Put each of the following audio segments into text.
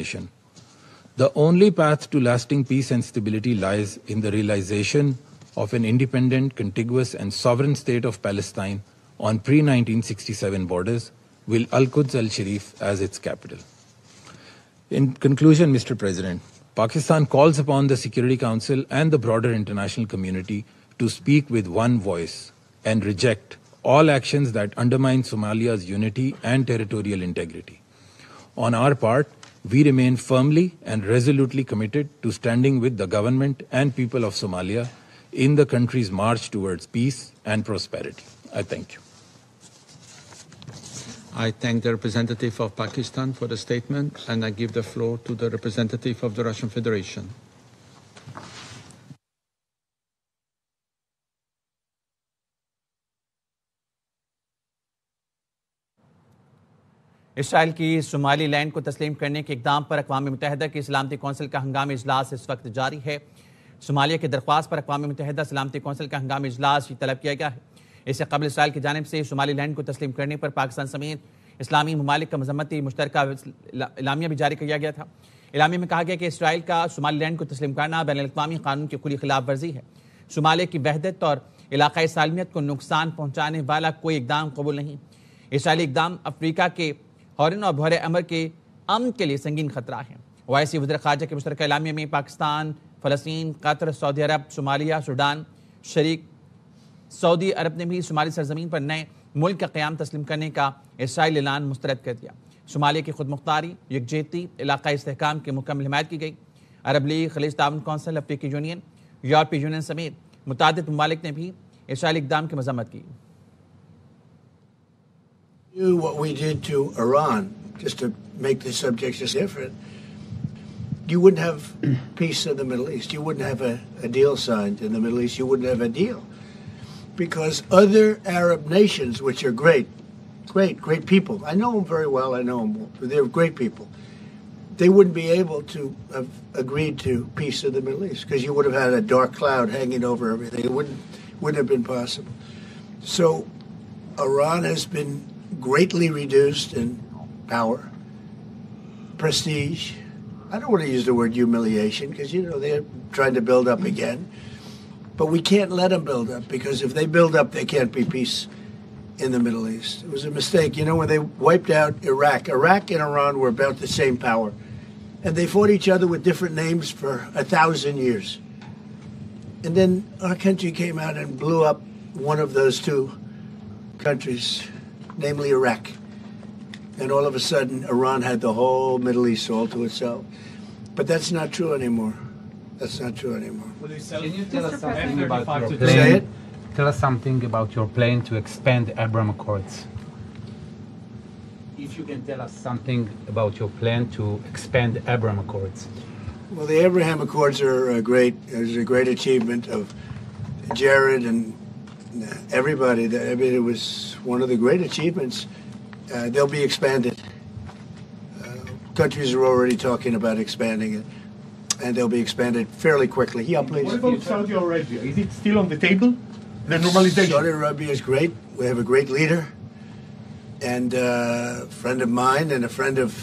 nation. The only path to lasting peace and stability lies in the realization of an independent, contiguous and sovereign state of Palestine on pre-1967 borders, with Al-Quds al-Sharif as its capital. In conclusion, Mr. President, Pakistan calls upon the Security Council and the broader international community to speak with one voice and reject all actions that undermine Somalia's unity and territorial integrity. On our part, we remain firmly and resolutely committed to standing with the government and people of Somalia in the country's march towards peace and prosperity. I thank you. I thank the representative of Pakistan for the statement, and I give the floor to the representative of the Russian Federation. Israel की Somali land को तस्लीम करने के इक़दाम पर अक़वाम मुत्तहिदा की सलामती council का हंगामी इजलास इस वक्त जारी है। सोमालिया की दरख्वास्त पर अक़वाम मुत्तहिदा सलामती कौंसिल का हंगामी इजलास तलब किया गया है। इससे कबल इसराइल की जानिब से सोमाली लैंड को तस्लीम करने पर पाकिस्तान समेत इस्लामी ममालिक का मजम्मती मुश्तरका एलामिया भी जारी किया गया था। एलामिया में कहा गया कि इसराइल का सोमाली लैंड को तस्लीम करना बैनुल-अक़वामी कानून की खुली खिलाफ वर्जी है। सोमालिया की वहदत और इलाकाई सालमियत को नुकसान पहुँचाने वाला कोई इक़दाम कबूल नहीं। इसराइली इक़दाम अफ्रीका के हॉर्न और बहरे अमर के अमन के लिए संगीन खतरा है। ओआईसी वज़ीर ख़ारजा के मुश्तरका एलामिया में पाकिस्तान, फ़लस्तीन, कतर, सऊदी अरब, सोमालिया, सूडान, शरीक सऊदी अरब ने भी सोमाली सरजमीन पर नए मुल्क का क़याम तस्लीम करने का इसराइल ऐलान मुस्तरद कर दिया। सोमालिया की खुदमुख्तारी, यकजहती, इलाकाई इस्तेहकाम की मुकम्मल हिमायत की गई। अरब लीग, खलीज ताउन कौंसिल, अफ्रीकी यूनियन, यूरोपीय यूनियन समेत मुतादिद ममालिक ने भी इसराइली इक़दाम की मज़म्मत की। What we did to Iran, just to make the subject just different, you wouldn't have peace in the Middle East. You wouldn't have a deal signed in the Middle East. You wouldn't have a deal. Because other Arab nations, which are great people, I know them very well, I know them, they're great people, they wouldn't be able to have agreed to peace in the Middle East because you would have had a dark cloud hanging over everything. It wouldn't have been possible. So Iran has been greatly reduced in power, prestige. I don't want to use the word humiliation because, they're trying to build up again. But we can't let them build up because if they build up, there can't be peace in the Middle East. It was a mistake. When they wiped out Iraq and Iran were about the same power. And they fought each other with different names for 1,000 years. And then our country came out and blew up one of those two countries, namely Iraq. And all of a sudden, Iran had the whole Middle East all to itself. But that's not true anymore. That's not true anymore. Can you tell us something about your plan? Tell us something about your plan to expand Abraham Accords. If you can tell us something about your plan to expand Abraham Accords. Well, the Abraham Accords are a great achievement of Jared and everybody. I mean, it was one of the great achievements. They'll be expanded. Countries are already talking about expanding it, and they'll be expanded fairly quickly. Yeah, please. What about Saudi Arabia? Is it still on the table? The normalization? Saudi Arabia is great. We have a great leader, and a friend of mine, and a friend of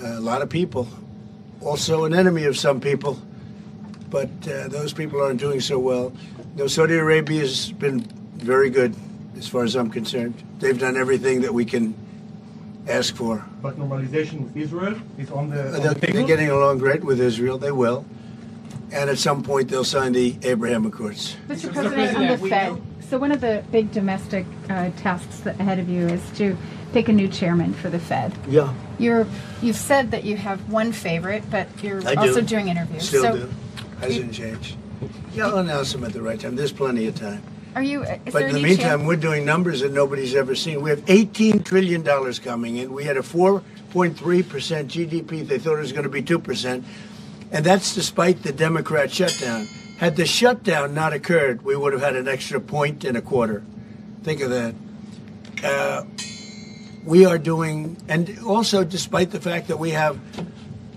a lot of people. Also an enemy of some people, but those people aren't doing so well. No, Saudi Arabia has been very good as far as I'm concerned. They've done everything that we can ask for. But normalization with Israel is on the table? They're getting along great with Israel. They will. And at some point, they'll sign the Abraham Accords. Mr. President, on the Fed, so one of the big domestic tasks ahead of you is to pick a new chairman for the Fed. Yeah. You've said that you have one favorite, but you're also doing interviews. Still do. Hasn't changed. Yeah, I'll announce them at the right time. There's plenty of time. But in the meantime, we're doing numbers that nobody's ever seen. We have $18 trillion coming in. We had a 4.3% GDP. They thought it was going to be 2%. And that's despite the Democrat shutdown. Had the shutdown not occurred, we would have had an extra 1.25. Think of that. We are doing, and also despite the fact that we have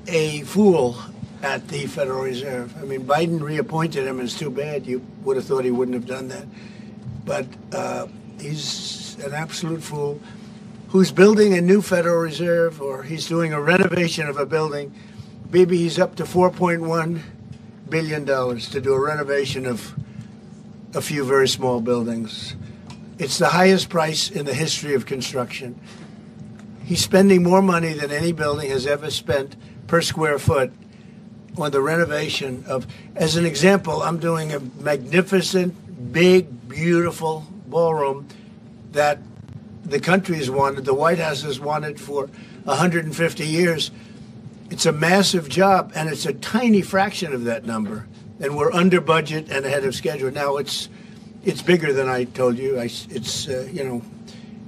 a fool at the Federal Reserve. I mean, Biden reappointed him, and it's too bad. You would have thought he wouldn't have done that. But he's an absolute fool. who's building a new Federal Reserve or he's doing a renovation of a building, maybe he's up to $4.1 billion to do a renovation of a few very small buildings. It's the highest price in the history of construction. He's spending more money than any building has ever spent per square foot on the renovation of, as an example, I'm doing a magnificent, big, beautiful ballroom that the country has wanted, the White House has wanted for 150 years. It's a massive job, and it's a tiny fraction of that number. And we're under budget and ahead of schedule. Now, it's bigger than I told you.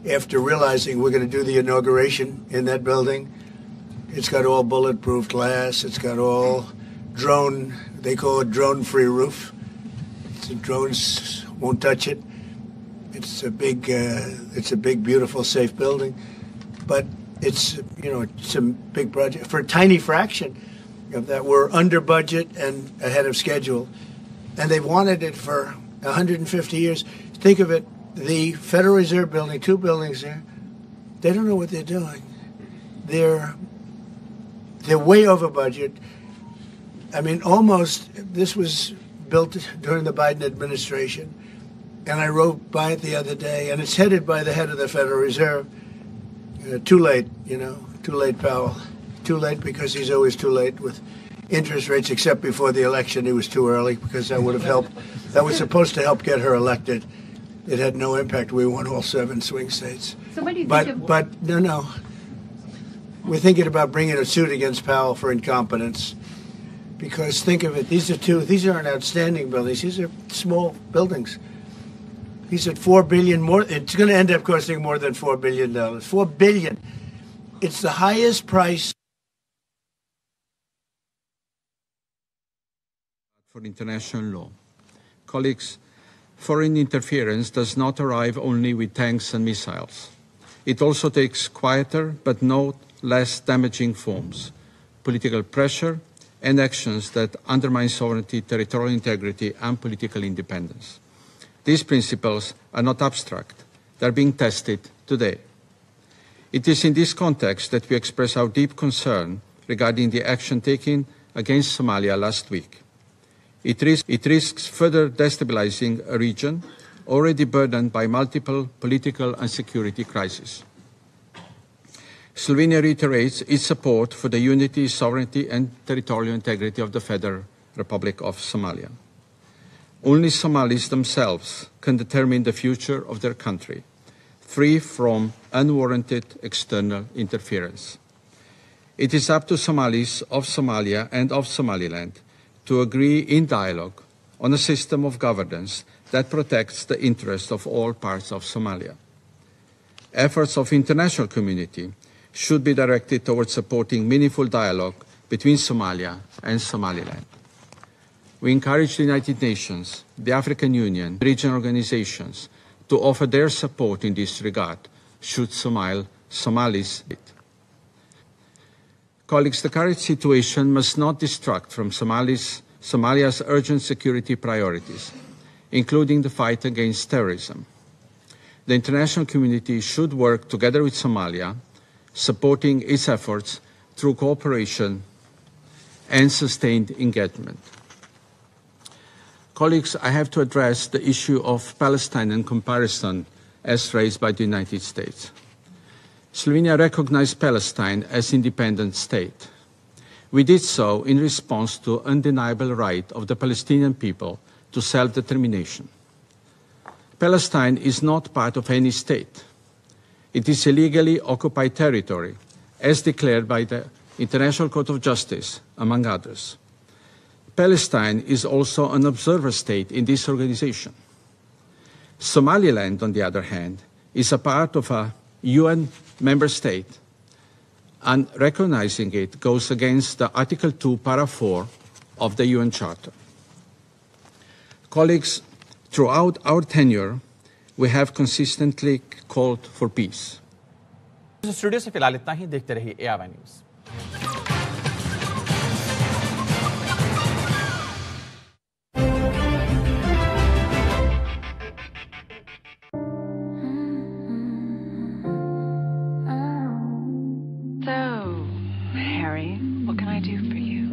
After realizing we're going to do the inauguration in that building, it's got all bulletproof glass. It's got all drone, they call it drone-free roof. So drones won't touch it. It's a big, beautiful, safe building. But it's a big project. For a tiny fraction of that, we're under budget and ahead of schedule. And they've wanted it for 150 years. Think of it, the Federal Reserve building, 2 buildings there, they don't know what they're doing. They're way over budget. I mean, this was built during the Biden administration. And I rode by it the other day, and it's headed by the head of the Federal Reserve. Too late, too late, Powell. Too late because he's always too late with interest rates, except before the election he was too early because that would have helped. That was supposed to help get her elected. It had no impact. We won all 7 swing states. So what do you think But no. We're thinking about bringing a suit against Powell for incompetence. Because think of it, these aren't outstanding buildings. These are small buildings. He's at $4 billion more. It's going to end up costing more than $4 billion. $4 billion. It's the highest price for international law. Colleagues, foreign interference does not arrive only with tanks and missiles. It also takes quieter but no less damaging forms: political pressure and actions that undermine sovereignty, territorial integrity, and political independence. These principles are not abstract. They are being tested today. It is in this context that we express our deep concern regarding the action taken against Somalia last week. It risks further destabilizing a region already burdened by multiple political and security crises. Slovenia reiterates its support for the unity, sovereignty, and territorial integrity of the Federal Republic of Somalia. Only Somalis themselves can determine the future of their country, free from unwarranted external interference. It is up to Somalis of Somalia and of Somaliland to agree in dialogue on a system of governance that protects the interests of all parts of Somalia. Efforts of the international community should be directed towards supporting meaningful dialogue between Somalia and Somaliland. We encourage the United Nations, the African Union, regional organizations to offer their support in this regard, should Somalis need. Colleagues, the current situation must not distract from Somalia's urgent security priorities, including the fight against terrorism. The international community should work together with Somalia, supporting its efforts through cooperation and sustained engagement. Colleagues, I have to address the issue of Palestine in comparison as raised by the United States. Slovenia recognized Palestine as an independent state. We did so in response to the undeniable right of the Palestinian people to self-determination. Palestine is not part of any state. It is a legally occupied territory, as declared by the International Court of Justice, among others. Palestine is also an observer state in this organization. Somaliland, on the other hand, is a part of a UN member state, and recognizing it goes against the Article 2, Para 4 of the UN Charter. Colleagues, throughout our tenure, we have consistently called for peace. Studio से फिलहाल इतना ही, देखते रहिए ARY news. What can I do for you?